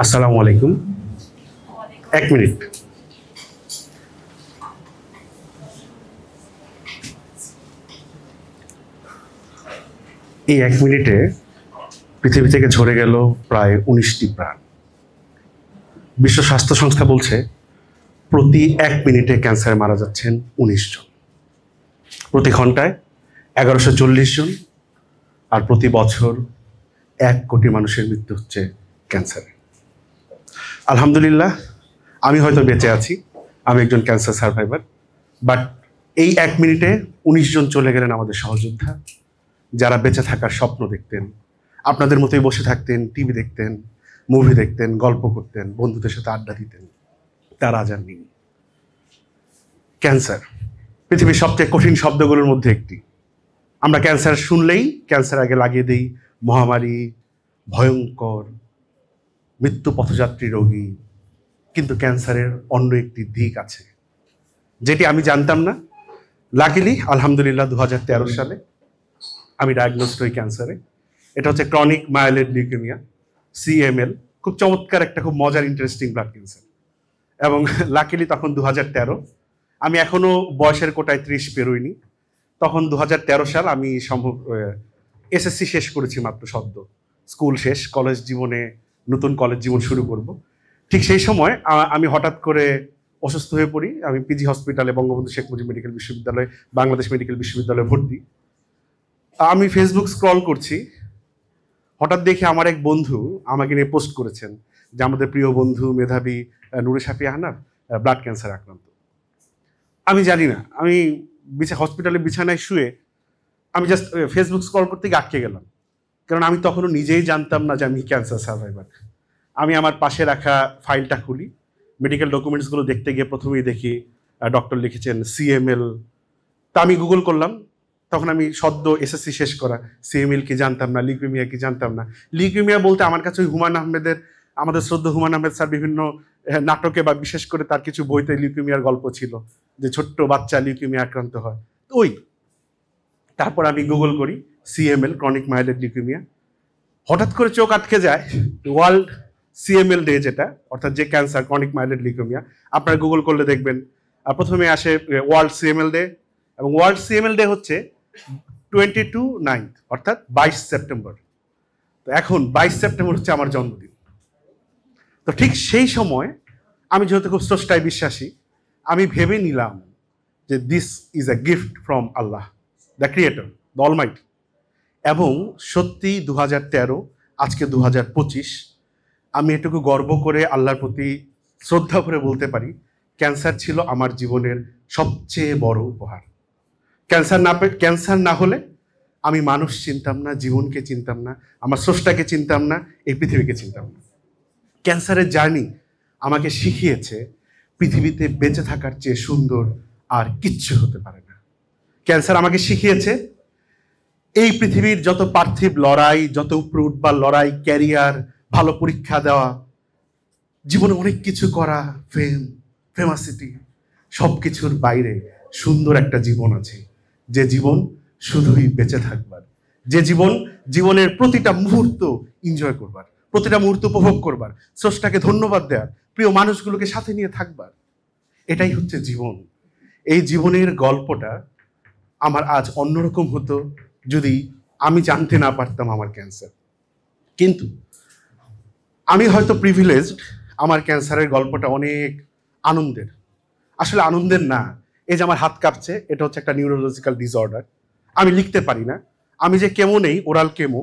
আসসালামু আলাইকুম। এক মিনিট। এই এক মিনিটে পৃথিবী থেকে ঝরে গেল প্রায় 19টি প্রাণ। বিশ্ব স্বাস্থ্য সংস্থা বলছে প্রতি এক মিনিটে ক্যান্সারে মারা যাচ্ছেন 19 জন, প্রতি ঘন্টায় 1140 জন, আর প্রতি বছর 1 কোটি মানুষের মৃত্যু হচ্ছে ক্যান্সারে। আলহামদুলিল্লাহ, আমি হয়তো বেঁচে আছি, আমি একজন ক্যান্সার সার্ভাইভার, বাট এই এক মিনিটে 19 জন চলে গেলেন আমাদের সহযোদ্ধা, যারা বেঁচে থাকার স্বপ্ন দেখতেন, আপনাদের মতোই বসে থাকতেন, টিভি দেখতেন, মুভি দেখতেন, গল্প করতেন, বন্ধুদের সাথে আড্ডা দিতেন, তারা আজ আর নেই। ক্যান্সার পৃথিবীর সবচেয়ে কঠিন শব্দগুলোর মধ্যে একটি। আমরা ক্যান্সার শুনলেই ক্যান্সার আগে লাগিয়ে দিই মহামারী, ভয়ঙ্কর, মৃত্যু পথযাত্রী রোগী। কিন্তু ক্যান্সারের অন্য একটি দিক আছে যেটি আমি জানতাম না। লাকিলি আলহামদুলিল্লাহ 2013 সালে আমি ডায়াগনোসড হই ক্যান্সারে। এটা হচ্ছে ক্রনিক মায়েলয়েড লিউকেমিয়া, CML। খুব চমৎকার একটা, খুব মজার, ইন্টারেস্টিং ব্লাড ক্যান্সার। এবং লাকিলি তখন 2013, আমি এখনো বয়সের কোটায় 30 পেরোইনি। তখন 2013 সাল, আমি সম্ভব SSC শেষ করেছি মাত্র সদ্য, স্কুল শেষ, কলেজ জীবনে নতুন কলেজ জীবন শুরু করব। ঠিক সেই সময় আমি হঠাৎ করে অসুস্থ হয়ে পড়ি। আমি পিজি হসপিটালে, বঙ্গবন্ধু শেখ মুজিব মেডিকেল বিশ্ববিদ্যালয়, বাংলাদেশ মেডিকেল বিশ্ববিদ্যালয়ে ভর্তি। আমি ফেসবুক স্ক্রল করছি, হঠাৎ দেখি আমার এক বন্ধু আমাকে নিয়ে পোস্ট করেছেন যে আমাদের প্রিয় বন্ধু মেধাবী নুরে শাফি আহনাফ ব্লাড ক্যান্সার আক্রান্ত। আমি জানি না, আমি হসপিটালে বিছানায় শুয়ে আমি জাস্ট ফেসবুক স্ক্রল করতে গিয়ে আটকে গেলাম, কারণ আমি তখনও নিজেই জানতাম না যে আমি ক্যান্সার সার্ভাইভার। আমি আমার পাশে রাখা ফাইলটা খুলি, মেডিকেল ডকুমেন্টসগুলো দেখতে গিয়ে প্রথমেই দেখি ডক্টর লিখেছেন CML। তা আমি গুগল করলাম, তখন আমি সদ্য SSC শেষ করা, CML কি জানতাম না, লিউকেমিয়া কি জানতাম না। লিউকেমিয়া বলতে আমার কাছে ওই হুমায়ুন আহমেদের, আমাদের শ্রদ্ধা হুমায়ুন আহমেদ স্যার বিভিন্ন নাটকে বা বিশেষ করে তার কিছু বইতে লিউকেমিয়ার গল্প ছিল, যে ছোট্ট বাচ্চা লিউকেমিয়া আক্রান্ত হয়। তো ওই তারপর আমি গুগল করি CML, ক্রনিক মায়েলয়েড লিউকেমিয়া। হঠাৎ করে চোখ আটকে যায় ওয়ার্ল্ড CML ডে, যেটা অর্থাৎ যে ক্যান্সার ক্রনিক মায়েলয়েড লিউকেমিয়া, আপনারা গুগল করলে দেখবেন প্রথমে আসে ওয়ার্ল্ড CML ডে। এবং ওয়ার্ল্ড CML ডে হচ্ছে 22/9, অর্থাৎ 22 সেপ্টেম্বর। তো এখন 22 সেপ্টেম্বর হচ্ছে আমার জন্মদিন। তো ঠিক সেই সময় আমি যেহেতু খুব স্রষ্টায় বিশ্বাসী, আমি ভেবে নিলাম যে this is a gift from Allah, the creator, the Almighty. এবং সত্যি 2013, আজকে 2025, আমি এটুকু গর্ব করে আল্লাহর প্রতি শ্রদ্ধা করে বলতে পারি, ক্যান্সার ছিল আমার জীবনের সবচেয়ে বড় উপহার। ক্যান্সার না হলে আমি মানুষ চিনতাম না, জীবনকে চিনতাম না, আমার স্রষ্টাকে চিনতাম না, এই পৃথিবীকে চিনতাম না। ক্যান্সারের জার্নি আমাকে শিখিয়েছে পৃথিবীতে বেঁচে থাকার চেয়ে সুন্দর আর কিচ্ছু হতে পারে না। ক্যান্সার আমাকে শিখিয়েছে এই পৃথিবীর যত পার্থিব লড়াই, যত উপরে উঠবার লড়াই, ক্যারিয়ার, ভালো পরীক্ষা দেওয়া, জীবনে অনেক কিছু করা, ফেমাসিটি, সব কিছুর বাইরে সুন্দর একটা জীবন আছে, যে জীবন শুধুই বেঁচে থাকবার, যে জীবনের প্রতিটা মুহূর্ত এনজয় করবার, প্রতিটা মুহূর্ত উপভোগ করবার, স্রষ্টাকে ধন্যবাদ দেওয়ার, প্রিয় মানুষগুলোকে সাথে নিয়ে থাকবার। এটাই হচ্ছে জীবন। এই জীবনের গল্পটা আমার আজ অন্যরকম হতো যদি আমি জানতে না পারতাম আমার ক্যান্সার। কিন্তু আমি হয়তো প্রিভিলেজড, আমার ক্যান্সারের গল্পটা অনেক আনন্দের। আসলে আনন্দের না, এই যে আমার হাত কাঁপছে, এটা হচ্ছে একটা নিউরোলজিক্যাল ডিসঅর্ডার। আমি লিখতে পারি না, আমি যে কেমো নেই, ওরাল কেমো,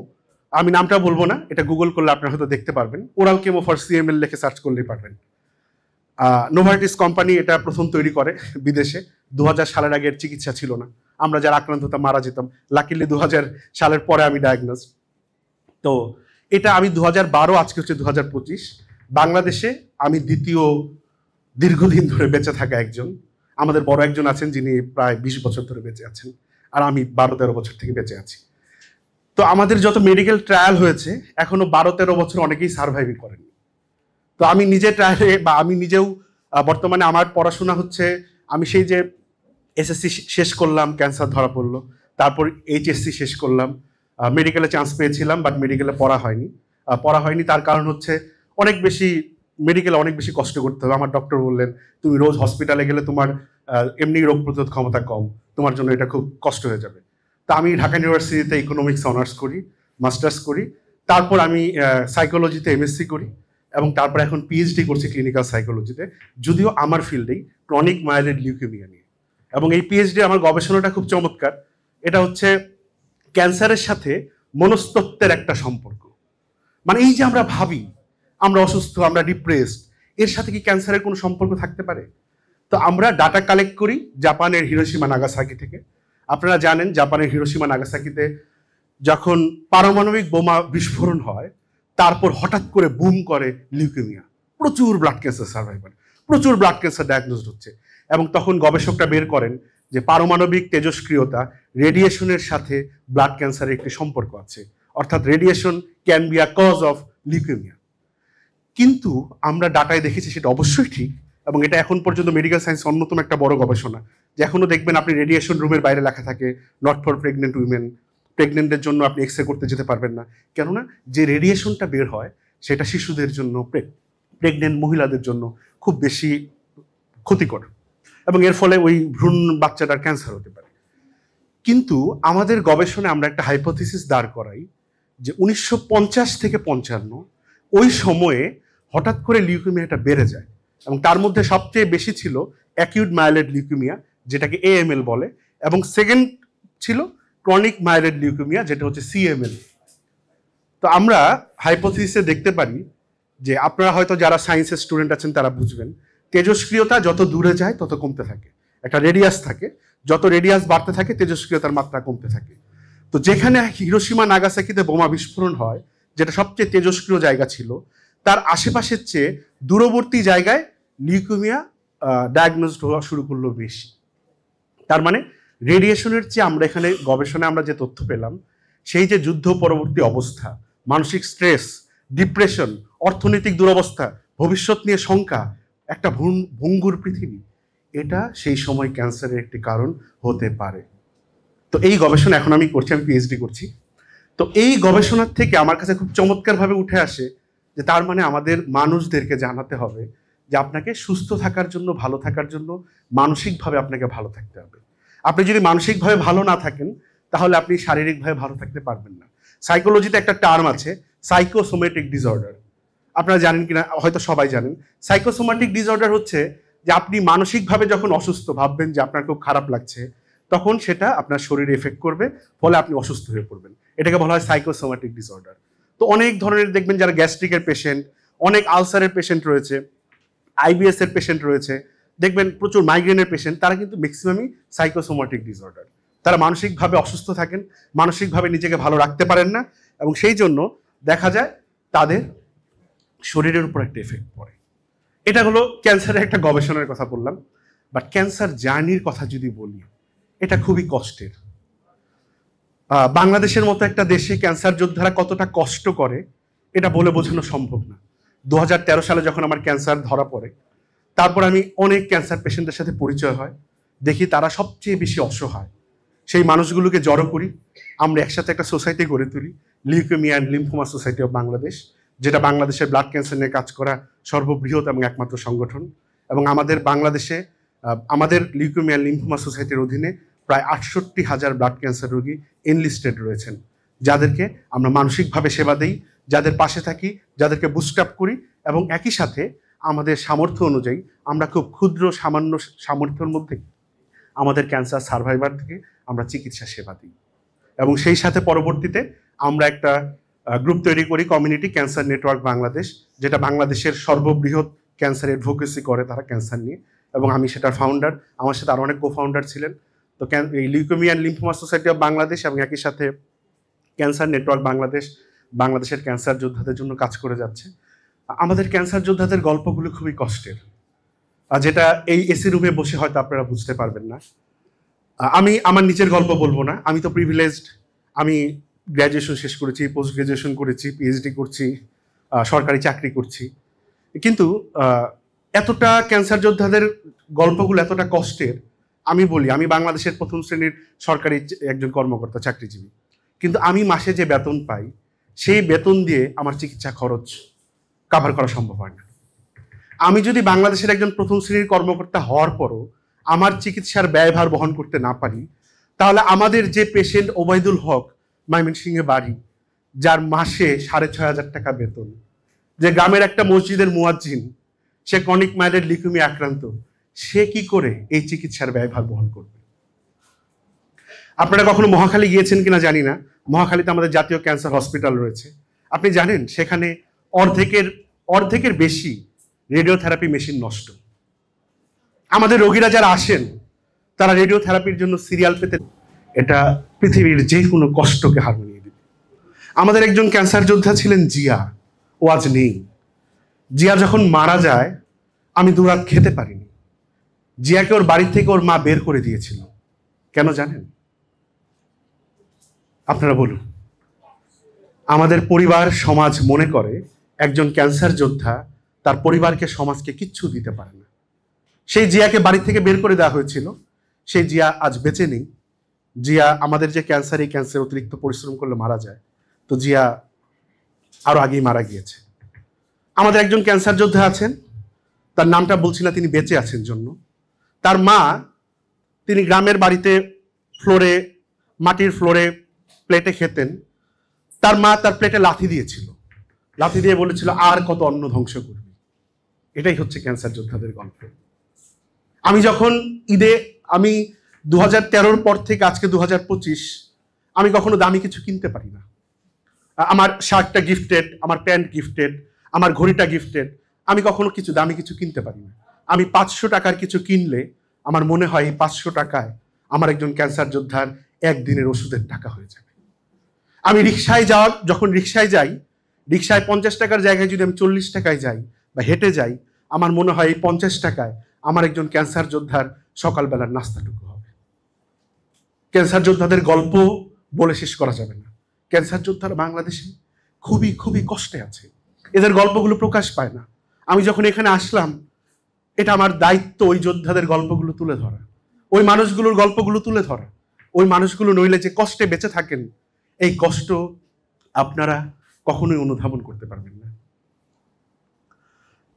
আমি নামটা বলবো না, এটা গুগল করলে আপনারা হয়তো দেখতে পারবেন, ওরাল কেমো ফর CML লিখে সার্চ করলেই পারবেন। নোভার্টিস কোম্পানি এটা প্রথম তৈরি করে বিদেশে। 2000 সালের আগের চিকিৎসা ছিল না, আমরা যারা আক্রান্ত হতাম মারা যেতাম। লাকিলি 2000 সালের পরে আমি ডায়াগনোজ। তো এটা আমি 2012, আজকে হচ্ছে 2025, বাংলাদেশে আমি দ্বিতীয় দীর্ঘদিন ধরে বেঁচে থাকা একজন। আমাদের বড় একজন আছেন যিনি প্রায় 20 বছর ধরে বেঁচে আছেন, আর আমি 12-13 বছর থেকে বেঁচে আছি। তো আমাদের যত মেডিকেল ট্রায়াল হয়েছে, এখনো 12-13 বছর অনেকেই সার্ভাইভ করেনি। তো আমি নিজে ট্রায়ালে, বা আমি নিজেও বর্তমানে আমার পড়াশোনা হচ্ছে, আমি সেই যে SSC শেষ করলাম, ক্যান্সার ধরা পড়লো, তারপর HSC শেষ করলাম, মেডিকেলে চান্স পেয়েছিলাম, বাট মেডিকেলে পড়া হয়নি। তার কারণ হচ্ছে অনেক বেশি মেডিকেলে অনেক বেশি কষ্ট করতে হবে। আমার ডক্টর বললেন, তুমি রোজ হসপিটালে গেলে তোমার এমনি রোগ প্রতিরোধ ক্ষমতা কম, তোমার জন্য এটা খুব কষ্ট হয়ে যাবে। তা আমি ঢাকা ইউনিভার্সিটিতে ইকোনমিক্স অনার্স করি, মাস্টার্স করি, তারপর আমি সাইকোলজিতে এমএসসি করি, এবং তারপর এখন পিএইচডি করছি ক্লিনিক্যাল সাইকোলজিতে, যদিও আমার ফিল্ডেই ক্রনিক মাইলয়েড লিউকেমিয়া নিয়ে। এবং এই পিএইচডি আমার গবেষণাটা খুব চমৎকার। এটা হচ্ছে ক্যান্সারের সাথে মনস্তত্ত্বের একটা সম্পর্ক। মানে এই যে আমরা ভাবি আমরা অসুস্থ, আমরা ডিপ্রেসড, এর সাথে কি ক্যান্সারের কোনো সম্পর্ক থাকতে পারে? তো আমরা ডাটা কালেক্ট করি জাপানের হিরোশিমা নাগাসাকি থেকে। আপনারা জানেন জাপানের হিরোশিমা নাগাসাকিতে যখন পারমাণবিক বোমা বিস্ফোরণ হয়, তারপর হঠাৎ করে বুম করে লিউকেমিয়া, প্রচুর ব্লাড ক্যান্সার সার্ভাইভার, প্রচুর ব্লাড ক্যান্সার ডায়াগনোজড হচ্ছে। এবং তখন গবেষকরা বের করেন যে পারমাণবিক তেজস্ক্রিয়তা, রেডিয়েশনের সাথে ব্লাড ক্যান্সারের একটি সম্পর্ক আছে, অর্থাৎ radiation can be a cause of leukaemia. কিন্তু আমরা ডাটায় দেখেছি সেটা অবশ্যই ঠিক, এবং এটা এখন পর্যন্ত মেডিকেল সায়েন্স অন্যতম একটা বড় গবেষণা, যে এখনো দেখবেন আপনি রেডিয়েশন রুমের বাইরে লেখা থাকে নট ফর প্রেগনেন্ট উইমেন, প্রেগনেন্টের জন্য আপনি এক্স রে করতে যেতে পারবেন না। কেননা যে রেডিয়েশনটা বের হয় সেটা শিশুদের জন্য, প্রেগনেন্ট মহিলাদের জন্য খুব বেশি ক্ষতিকর, এবং এর ফলে ওই ভ্রূণ বাচ্চাটার ক্যান্সার হতে পারে। কিন্তু আমাদের গবেষণায় আমরা একটা হাইপোথিসিস দাঁড় করাই যে 1950 থেকে 55 ওই সময়ে হঠাৎ করে লিউকেমিয়াটা বেড়ে যায়, এবং তার মধ্যে সবচেয়ে বেশি ছিল অ্যাকিউট মাইলয়েড লিউকেমিয়া, যেটাকে এএমএল বলে, এবং সেকেন্ড ছিল ক্রনিক মাইলয়েড লিউকেমিয়া, যেটা হচ্ছে সিএমএল। তো আমরা হাইপোথিসিসে দেখতে পারি যে, আপনারা হয়তো যারা সায়েন্সের স্টুডেন্ট আছেন তারা বুঝবেন, তেজস্ক্রিয়তা যত দূরে যায় তত কমতে থাকে, একটা রেডিয়াস থাকে, যত রেডিয়াস বাড়তে থাকে তেজস্ক্রিয়তার মাত্রা কমতে থাকে। তো যেখানে হিরোশিমা নাগাসাকিতে বোমা বিস্ফোরণ হয়, যেটা সবচেয়ে তেজস্ক্রিয় জায়গা ছিল, তার আশেপাশের চেয়ে দূরবর্তী জায়গায় লিউকেমিয়া ডায়াগনোজড হওয়া শুরু করলো বেশি। তার মানে রেডিয়েশনের চেয়ে আমরা এখানে গবেষণায় আমরা যে তথ্য পেলাম, সেই যে যুদ্ধ পরবর্তী অবস্থা, মানসিক স্ট্রেস, ডিপ্রেশন, অর্থনৈতিক দুরবস্থা, ভবিষ্যৎ নিয়ে শঙ্কা, একটা ভঙ্গুর পৃথিবী, এটা সেই সময় ক্যান্সারের একটি কারণ হতে পারে। তো এই গবেষণা এখন আমি করছি, আমি পিএইচডি করছি। তো এই গবেষণার থেকে আমার কাছে খুব চমৎকারভাবে উঠে আসে যে তার মানে আমাদের মানুষদেরকে জানাতে হবে যে আপনাকে সুস্থ থাকার জন্য, ভালো থাকার জন্য মানসিকভাবে আপনাকে ভালো থাকতে হবে। আপনি যদি মানসিকভাবে ভালো না থাকেন তাহলে আপনি শারীরিকভাবে ভালো থাকতে পারবেন না। সাইকোলজিতে একটা টার্ম আছে সাইকোসোমেটিক ডিসঅর্ডার, আপনারা জানেন কিনা, হয়তো সবাই জানেন। সাইকোসোমেটিক ডিসঅর্ডার হচ্ছে যে আপনি মানসিকভাবে যখন অসুস্থ, ভাববেন যে আপনার খুব খারাপ লাগছে, তখন সেটা আপনার শরীরে এফেক্ট করবে, ফলে আপনি অসুস্থ হয়ে পড়বেন। এটাকে বলা হয় সাইকোসোমেটিক ডিসঅর্ডার। তো অনেক ধরনের দেখবেন যারা গ্যাস্ট্রিকের পেশেন্ট, অনেক আলসারের পেশেন্ট রয়েছে, আইবিএস এর পেশেন্ট রয়েছে, দেখবেন প্রচুর মাইগ্রেনের পেশেন্ট, তারা কিন্তু ম্যাক্সিমামই সাইকোসোমেটিক ডিসঅর্ডার। তারা মানসিকভাবে অসুস্থ থাকেন, মানসিকভাবে নিজেকে ভালো রাখতে পারেন না, এবং সেই জন্য দেখা যায় তাদের শরীরের উপর একটা এফেক্ট পড়ে। এটা হলো ক্যান্সারের একটা গবেষণার কথা বললাম। বাট ক্যান্সার জার্নির কথা যদি বলি, এটা খুবই কষ্টের। বাংলাদেশের মতো একটা দেশে ক্যান্সার যোদ্ধারা কতটা কষ্ট করে এটা বলে বোঝানো সম্ভব না। 2013 সালে যখন আমার ক্যান্সার ধরা পড়ে, তারপর আমি অনেক ক্যান্সার পেশেন্টের সাথে পরিচয় হয়, দেখি তারা সবচেয়ে বেশি অসহায়। সেই মানুষগুলোকে জড়ো করি, আমরা একসাথে একটা সোসাইটি গড়ে তুলি, leukaemia and lymphoma society of Bangladesh, যেটা বাংলাদেশের ব্লাড ক্যান্সার নিয়ে কাজ করা সর্ববৃহৎ এবং একমাত্র সংগঠন। এবং আমাদের বাংলাদেশে আমাদের লিউকেমিয়া লিম্ফোমা সোসাইটির অধীনে প্রায় 68,000 ব্লাড ক্যান্সার রোগী এনলিস্টেড রয়েছেন, যাদেরকে আমরা মানসিকভাবে সেবা দেই, যাদের পাশে থাকি, যাদেরকে বুস্ট আপ করি, এবং একই সাথে আমাদের সামর্থ্য অনুযায়ী আমরা খুব ক্ষুদ্র সামান্য সামর্থ্যের মধ্যে আমাদের ক্যান্সার সার্ভাইভার থেকে আমরা চিকিৎসা সেবা দিই। এবং সেই সাথে পরবর্তীতে আমরা একটা গ্রুপ তৈরি করি, কমিউনিটি ক্যান্সার নেটওয়ার্ক বাংলাদেশ, যেটা বাংলাদেশের সর্ববৃহৎ ক্যান্সার অ্যাডভোকেসি করে তারা ক্যান্সার নিয়ে, এবং আমি সেটার ফাউন্ডার, আমার সাথে আরও অনেক কো ফাউন্ডার ছিলেন। তো এই leukaemia and lymphoma society of Bangladesh এবং একই সাথে ক্যান্সার নেটওয়ার্ক বাংলাদেশ বাংলাদেশের ক্যান্সার যোদ্ধাদের জন্য কাজ করে যাচ্ছে। আমাদের ক্যান্সার যোদ্ধাদের গল্পগুলো খুবই কষ্টের, যেটা এই এসি রুমে বসে হয়তো আপনারা বুঝতে পারবেন না। আমি আমার নিজের গল্প বলবো না, আমি তো প্রিভিলেজড, আমি গ্র্যাজুয়েশন শেষ করেছি, পোস্ট গ্র্যাজুয়েশন করেছি, পিএইচডি করছি, সরকারি চাকরি করছি, কিন্তু এতটা ক্যান্সার যোদ্ধাদের গল্পগুলো এতটা কষ্টের। আমি বলি, আমি বাংলাদেশের প্রথম শ্রেণীর সরকারি একজন কর্মকর্তা, চাকরিজীবী, কিন্তু আমি মাসে যে বেতন পাই সেই বেতন দিয়ে আমার চিকিৎসা খরচ কাভার করা সম্ভব হয় না। আমি যদি বাংলাদেশের একজন প্রথম শ্রেণীর কর্মকর্তা হওয়ার পরও আমার চিকিৎসার ব্যয়ভার বহন করতে না পারি, তাহলে আমাদের যে পেশেন্ট ওবায়দুল হক, ময়মনসিংহে বাড়ি, যার মাসে 6,500 টাকা বেতন, যে গ্রামের একটা মসজিদের মুয়াজ্জিন, সে ক্রনিক মাইল্ড লিউকেমিয়া আক্রান্ত, সে কি করে এই চিকিৎসার ব্যয়ভার বহন করবে? আপনারা কখনো মহাখালী গিয়েছেন কিনা জানি না। মহাখালীতে আমাদের জাতীয় ক্যান্সার হসপিটাল রয়েছে। আপনি জানেন সেখানে অর্ধেকের বেশি রেডিওথেরাপি মেশিন নষ্ট। আমাদের রোগীরা যারা আসেন তারা রেডিওথেরাপির জন্য সিরিয়াল পেতে, এটা পৃথিবীর যে কোনো কষ্টকে হার মানিয়ে দিবে। আমাদের একজন ক্যান্সার যোদ্ধা ছিলেন জিয়া, ও আজ নেই। জিয়া যখন মারা যায় আমি দুরাত খেতে পারিনি। জিয়াকে ওর বাড়ি থেকে ওর মা বের করে দিয়েছিল। কেন জানেন? আপনারা বলুন। আমাদের পরিবার সমাজ মনে করে একজন ক্যান্সার যোদ্ধা তার পরিবারকে সমাজকে কিচ্ছু দিতে পারে না। সেই জিয়াকে বাড়ি থেকে বের করে দেওয়া হয়েছিল। সেই জিয়া আজ বেঁচে নেই। জিয়া আমাদের যে ক্যান্সার, এই ক্যান্সার অতিরিক্ত পরিশ্রম করলে মারা যায়, তো জিয়া আরো আগেই মারা গিয়েছে। আমাদের একজন ক্যান্সার যোদ্ধা আছেন, তার নামটা বলছি না, তিনি বেঁচে আছেন জন্য। তার মা, তিনি গ্রামের বাড়িতে মাটির ফ্লোরে প্লেটে খেতেন। তার মা তার প্লেটে লাথি দিয়েছিল, লাথি দিয়ে বলেছিল আর কত অন্ন ধ্বংস করবি। এটাই হচ্ছে ক্যান্সার যোদ্ধাদের গল্প। আমি যখন আমি 2013 পর থেকে আজকে 2025, আমি কখনো দামি কিছু কিনতে পারি না। আমার শার্টটা গিফটেড, আমার প্যান্ট গিফটেড, আমার ঘড়িটা গিফটেড। আমি কখনো কিছু দামি কিছু কিনতে পারি না। আমি 500 টাকার কিছু কিনলে আমার মনে হয় এই 500 টাকায় আমার একজন ক্যান্সার যোদ্ধার একদিনের ওষুধের টাকা হয়ে যাবে। আমি যখন রিক্সায় যাই, রিক্সায় 50 টাকার জায়গায় যদি আমি 40 টাকায় যাই বা হেঁটে যাই, আমার মনে হয় এই 50 টাকায় আমার একজন ক্যান্সার যোদ্ধার সকালবেলার নাস্তাটুকু হবে। ক্যান্সার যোদ্ধাদের গল্প বলে শেষ করা যাবে না। ক্যান্সার যোদ্ধারা বাংলাদেশে খুবই খুবই কষ্টে আছে। এদের গল্পগুলো প্রকাশ পায় না। আমি যখন এখানে আসলাম, এটা আমার দায়িত্ব ওই যোদ্ধাদের গল্পগুলো তুলে ধরা, ওই মানুষগুলোর গল্পগুলো তুলে ধরা। ওই মানুষগুলো নইলে যে কষ্টে বেঁচে থাকেন, এই কষ্ট আপনারা কখনোই অনুধাবন করতে পারবেন না।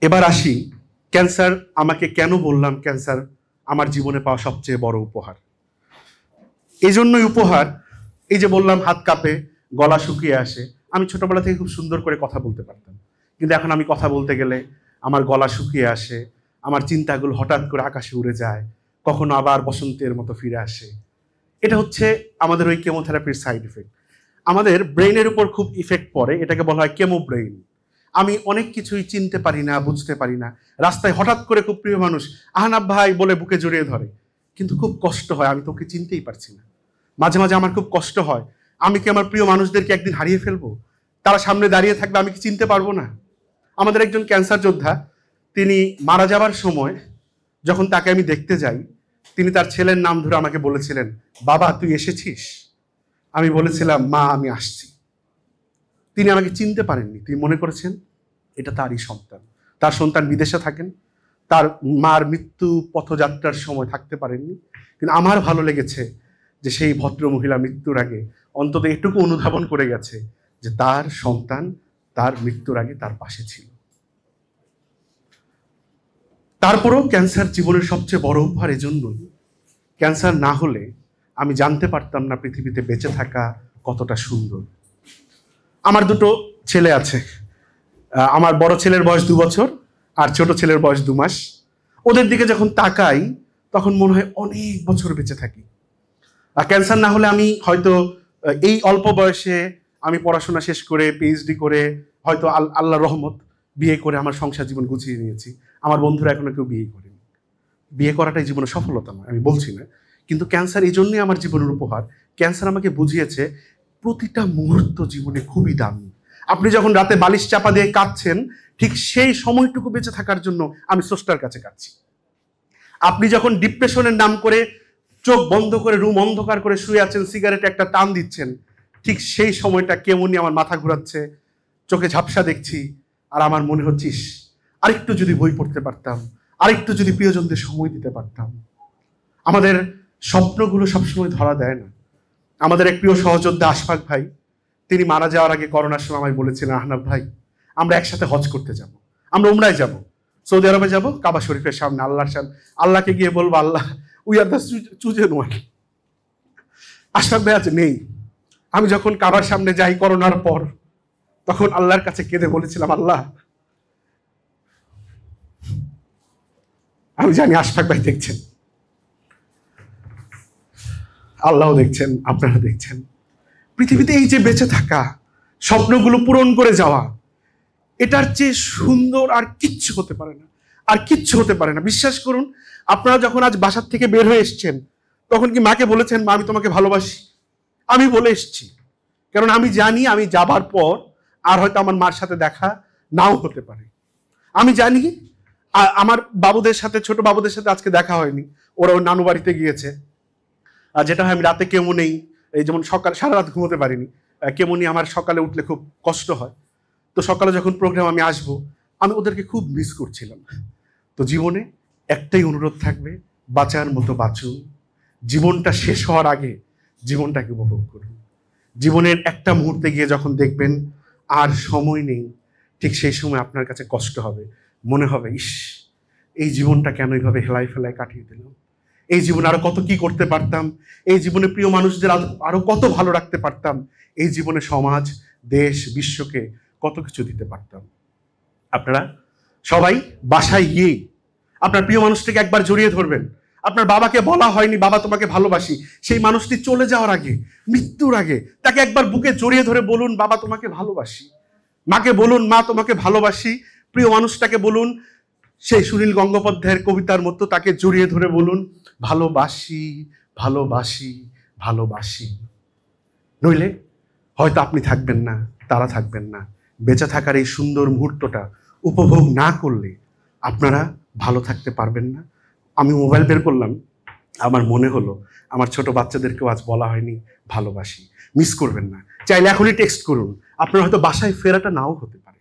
এবার আসি, ক্যান্সার আমাকে কেন বললাম ক্যান্সার আমার জীবনে পাওয়া সবচেয়ে বড় উপহার। এই জন্যই উপহার, এই যে বললাম হাত কাঁপে, গলা শুকিয়ে আসে। আমি ছোটবেলা থেকে খুব সুন্দর করে কথা বলতে পারতাম, কিন্তু এখন আমি কথা বলতে গেলে আমার গলা শুকিয়ে আসে, আমার চিন্তাগুলো হঠাৎ করে আকাশে উড়ে যায়, কখনো আবার বসন্তের মতো ফিরে আসে। এটা হচ্ছে আমাদের ওই কেমোথেরাপির সাইড এফেক্ট। আমাদের ব্রেইনের উপর খুব ইফেক্ট পড়ে, এটাকে বলা হয় কেমো ব্রেইন। আমি অনেক কিছুই চিনতে পারি না, বুঝতে পারি না। রাস্তায় হঠাৎ করে খুব প্রিয় মানুষ আহনাব ভাই বলে বুকে জড়িয়ে ধরে, কিন্তু খুব কষ্ট হয়, আমি তোকে চিনতেই পারছি না। মাঝে মাঝে আমার খুব কষ্ট হয়, আমি কি আমার প্রিয় মানুষদেরকে একদিন হারিয়ে ফেলবো? তারা সামনে দাঁড়িয়ে থাকবে, আমি কি চিনতে পারবো না? আমাদের একজন ক্যান্সার যোদ্ধা, তিনি মারা যাবার সময় যখন তাকে আমি দেখতে যাই, তিনি তার ছেলের নাম ধরে আমাকে বলেছিলেন, বাবা তুই এসেছিস? আমি বলেছিলাম, মা আমি আসছি। তিনি আমাকে চিনতে পারেননি। তিনি মনে করেছেন এটা তারই সন্তান। তার সন্তান বিদেশে থাকেন, তার মার মৃত্যু পথযাত্রার সময় থাকতে পারেননি। কিন্তু আমার ভালো লেগেছে যে সেই ভদ্র মহিলা মৃত্যুর আগে অন্তত এটুকু অনুধাবন করে গেছে যে তার সন্তান তার মৃত্যুর আগে তার পাশে ছিল। তারপরেও ক্যান্সার জীবনের সবচেয়ে বড় উপহার। এজন্যই ক্যান্সার না হলে আমি জানতে পারতাম না পৃথিবীতে বেঁচে থাকা কতটা সুন্দর। আমার দুটো ছেলে আছে। আমার বড় ছেলের বয়স 2 বছর আর ছোট ছেলের বয়স 2 মাস। ওদের দিকে যখন তাকাই তখন মনে হয় অনেক বছর বেঁচে থাকি। আর ক্যান্সার না হলে আমি হয়তো এই অল্প বয়সে আমি পড়াশোনা শেষ করে পিএইচডি করে হয়তো আল্লাহর রহমত বিয়ে করে আমার সংসার জীবন গুছিয়ে নিয়েছি। আমার বন্ধুরা এখনো কেউ বিয়ে করেনি। বিয়ে করাটাই জীবনের সফলতা নয়, আমি বলছি না, কিন্তু ক্যান্সার এই জন্যই আমার জীবনের উপহার। ক্যান্সার আমাকে বুঝিয়েছে প্রতিটা মুহূর্ত জীবনে খুবই দামি। আপনি যখন রাতে বালিশ চাপা দিয়ে কাঁদছেন, ঠিক সেই সময়টুকু বেঁচে থাকার জন্য আমি স্রষ্টার কাছে কাঁদছি। আপনি যখন ডিপ্রেশনের নাম করে চোখ বন্ধ করে রুম অন্ধকার করে শুয়ে আছেন, সিগারেটে একটা টান দিচ্ছেন, ঠিক সেই সময়টা কেমনই আমার মাথা ঘোরাচ্ছে, চোখে ঝাপসা দেখছি, আর আমার মনে হচ্ছিস আরেকটু যদি বই পড়তে পারতাম, আরেকটু যদি প্রিয়জনদের সময় দিতে পারতাম। আমাদের স্বপ্নগুলো সবসময় ধরা দেয় না। আমাদের এক প্রিয় সহযোদ্ধা আশফাক ভাই, তিনি মারা যাওয়ার আগে করোনার সময় আমায় বলেছিলেন, আহনাব ভাই আমরা একসাথে হজ করতে যাব, আমরা উমরায় যাব, সৌদি আরবে যাব, কাবা শরীফের সামনে আল্লাহর সামনে আল্লাহকে গিয়ে বলবো, Allah we are the chosen one. Ashraf ভাই আছে নেই। আমি যখন কাবার সামনে যাই করোনার পর, তখন আল্লাহর কাছে কেঁদে বলেছিলাম, আল্লাহ আমি জানি আশফাক ভাই দেখছেন, আল্লাহও দেখছেন, আপনারা দেখছেন। পৃথিবীতে এই যে বেঁচে থাকা, স্বপ্নগুলো পূরণ করে যাওয়া, এটার চেয়ে সুন্দর আর কিচ্ছু হতে পারে না, আর কিচ্ছু হতে পারে না। বিশ্বাস করুন, আপনারা যখন আজ বাসার থেকে বের হয়ে এসছেন, তখন কি মাকে বলেছেন, মা আমি তোমাকে ভালোবাসি? আমি বলে এসছি, কারণ আমি জানি আমি যাবার পর আর হয়তো আমার মার সাথে দেখা নাও হতে পারে। আমি জানি আমার বাবুদের সাথে, ছোট বাবুদের সাথে আজকে দেখা হয়নি, ওরা ওর নানু বাড়িতে গিয়েছে। আর যেটা হয়, আমি রাতে কেমন নেই, এই যেমন সকাল সারা রাত ঘুমোতে পারিনি, কেমনই আমার সকালে উঠলে খুব কষ্ট হয়। তো সকালে যখন প্রোগ্রাম আমি আসবো, আমি ওদেরকে খুব মিস করছিলাম। তো জীবনে একটাই অনুরোধ থাকবে, বাঁচার মতো বাঁচুন। জীবনটা শেষ হওয়ার আগে জীবনটাকে উপভোগ করুন। জীবনের একটা মুহূর্তে গিয়ে যখন দেখবেন আর সময় নেই, ঠিক সেই সময় আপনার কাছে কষ্ট হবে, মনে হবে, ইস এই জীবনটা কেন এইভাবে হেলাই ফেলায় কাটিয়ে দিলাম, এই জীবনে আরো কত কি করতে পারতাম, এই জীবনে প্রিয় মানুষদের আরো কত ভালো রাখতে পারতাম, এই জীবনে সমাজ, দেশ, বিশ্বকে কত কিছু দিতে পারতাম। আপনারা সবাই বাসায় গিয়ে আপনার প্রিয় মানুষটিকে একবার জড়িয়ে ধরবেন। আপনার বাবাকে বলা হয়নি বাবা তোমাকে ভালোবাসি, সেই মানুষটি চলে যাওয়ার আগে, মৃত্যুর আগে তাকে একবার বুকে জড়িয়ে ধরে বলুন, বাবা তোমাকে ভালোবাসি। মাকে বলুন, মা তোমাকে ভালোবাসি। প্রিয় মানুষটাকে বলুন, সেই সুনীল গঙ্গোপাধ্যায়ের কবিতার মতো তাকে জড়িয়ে ধরে বলুন, ভালোবাসি ভালোবাসি ভালোবাসি। নইলে হয়তো আপনি থাকবেন না, তারা থাকবেন না। বেঁচে থাকার এই সুন্দর মুহূর্তটা উপভোগ না করলে আপনারা ভালো থাকতে পারবেন না। আমি মোবাইল বের করলাম, আমার মনে হলো আমার ছোট বাচ্চাদেরকেও আজ বলা হয়নি ভালোবাসি। মিস করবেন না, চাইলে এখনই টেক্সট করুন। আপনার হয়তো বাসায় ফেরাটা নাও হতে পারে,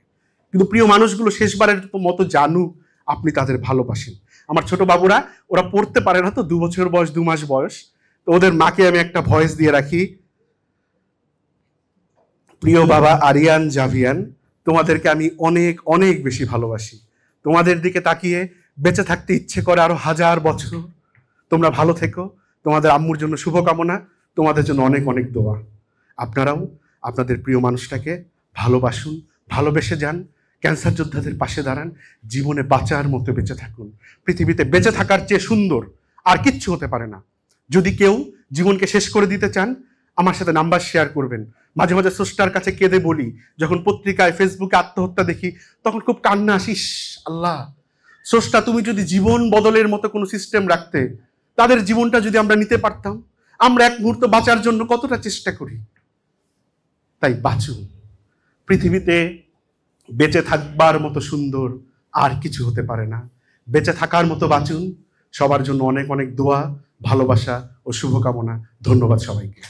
কিন্তু প্রিয় মানুষগুলো শেষবারের মতো জানুক আপনি তাদের ভালোবাসেন। আমার ছোট বাবুরা, ওরা পড়তে পারে না, তো 2 বছর বয়স, 2 মাস বয়স, তো ওদের মাকে আমি একটা ভয়েস দিয়ে রাখি, প্রিয় বাবা আরিয়ান জাভিয়ান, তোমাদেরকে আমি অনেক অনেক বেশি ভালোবাসি। তোমাদের দিকে তাকিয়ে বেঁচে থাকতে ইচ্ছে করে আরো 1000 বছর। তোমরা ভালো থেকো, তোমাদের আম্মুর জন্য শুভকামনা, তোমাদের জন্য অনেক অনেক দোয়া। আপনারাও আপনাদের প্রিয় মানুষটাকে ভালোবাসুন, ভালোবেসে যান, ক্যান্সার যোদ্ধাদের পাশে দাঁড়ান, জীবনে বাঁচার মতো বেঁচে থাকুন। পৃথিবীতে বেঁচে থাকার চেয়ে সুন্দর আর কিচ্ছু হতে পারে না। যদি কেউ জীবনকে শেষ করে দিতে চান, আমার সাথে নাম্বার শেয়ার করবেন। মাঝে মাঝে স্রষ্টার কাছে কেঁদে বলি, যখন পত্রিকায় ফেসবুকে আত্মহত্যা দেখি, তখন খুব কান্না আসিস, আল্লাহ স্রষ্টা তুমি যদি জীবন বদলের মতো কোনো সিস্টেম রাখতে, তাদের জীবনটা যদি আমরা নিতে পারতাম। আমরা এক মুহূর্ত বাঁচার জন্য কতটা চেষ্টা করি। তাই বাঁচুন। পৃথিবীতে বেঁচে থাকবার মতো সুন্দর আর কিছু হতে পারে না। বেঁচে থাকার মতো বাঁচুন। সবার জন্য অনেক অনেক দোয়া, ভালোবাসা ও শুভকামনা। ধন্যবাদ সবাইকে।